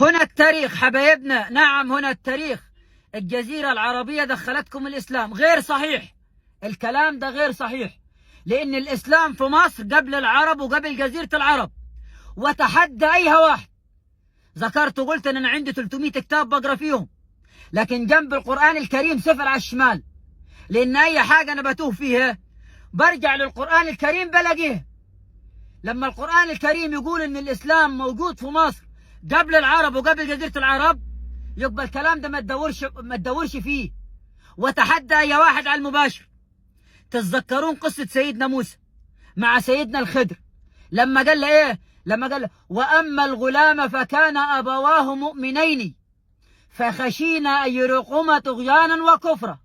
هنا التاريخ حبايبنا، نعم هنا التاريخ. الجزيرة العربية دخلتكم الإسلام، غير صحيح. الكلام ده غير صحيح، لأن الإسلام في مصر قبل العرب وقبل جزيرة العرب. وتحدى أي واحد. ذكرت وقلت أن أنا عندي 300 كتاب بقرأ فيهم، لكن جنب القرآن الكريم صفر على الشمال، لأن أي حاجة أنا بتوه فيها برجع للقرآن الكريم بلاقيه. لما القرآن الكريم يقول أن الإسلام موجود في مصر قبل العرب وقبل جزيرة العرب، يبقى الكلام ده ما تدورش فيه. وتحدى أي واحد على المباشر. تتذكرون قصة سيدنا موسى مع سيدنا الخضر لما قال له إيه؟ لما قال له: وأما الغلام فكان أبواه مؤمنين فخشينا أن يرهقهما طغيانا وكفرا.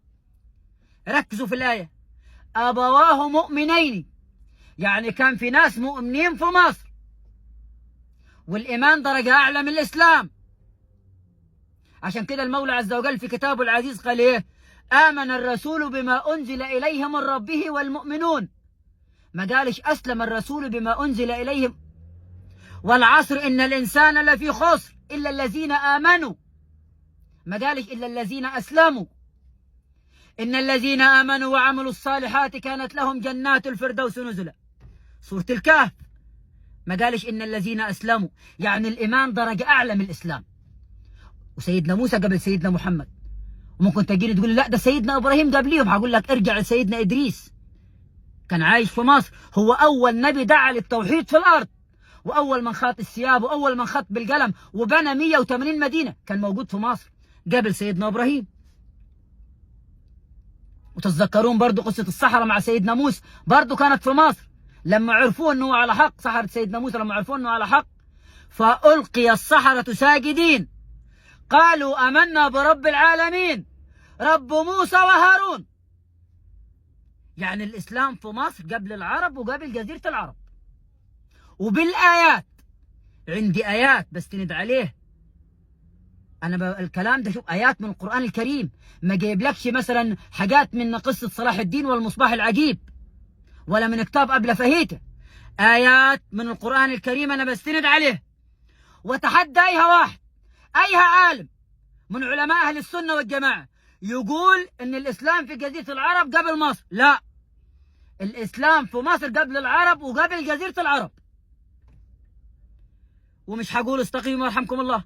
ركزوا في الآية، أبواه مؤمنين، يعني كان في ناس مؤمنين في مصر، والإيمان درجة أعلى من الإسلام. عشان كده المولى عز وجل في كتابه العزيز قال إيه؟ آمن الرسول بما أنزل إليه من ربه والمؤمنون. ما قالش أسلم الرسول بما أنزل إليهم. والعصر إن الإنسان لفي خسر إلا الذين آمنوا. ما قالش إلا الذين أسلموا. إن الذين آمنوا وعملوا الصالحات كانت لهم جنات الفردوس نزلا. سورة الكهف. ما قالش إن الذين أسلموا، يعني الإيمان درجة أعلى من الإسلام. وسيدنا موسى قبل سيدنا محمد. وممكن تجيني تقول لا ده سيدنا إبراهيم قبليهم، هقول لك ارجع لسيدنا إدريس، كان عايش في مصر، هو أول نبي دعا للتوحيد في الأرض، وأول من خاط الثياب، وأول من خط بالقلم، وبنى 180 مدينة، كان موجود في مصر قبل سيدنا إبراهيم. وتتذكرون برضو قصة السحرة مع سيدنا موسى، برضو كانت في مصر. لما عرفوا أنه على حق، سحرة سيدنا موسى لما عرفوا أنه على حق، فألقي السحرة ساجدين قالوا آمنا برب العالمين رب موسى وهارون. يعني الإسلام في مصر قبل العرب وقبل جزيرة العرب. وبالآيات، عندي آيات بستند عليه. أنا الكلام ده شوف آيات من القرآن الكريم، ما جايبلكش مثلا حاجات من قصة صلاح الدين والمصباح العجيب، ولا من كتاب أبلة فهيتة. آيات من القرآن الكريم أنا بستند عليه. وتحدى أي واحد، أي عالم من علماء أهل السنة والجماعة يقول إن الإسلام في جزيرة العرب قبل مصر. لا، الإسلام في مصر قبل العرب وقبل جزيرة العرب. ومش هقول استقيموا يرحمكم الله.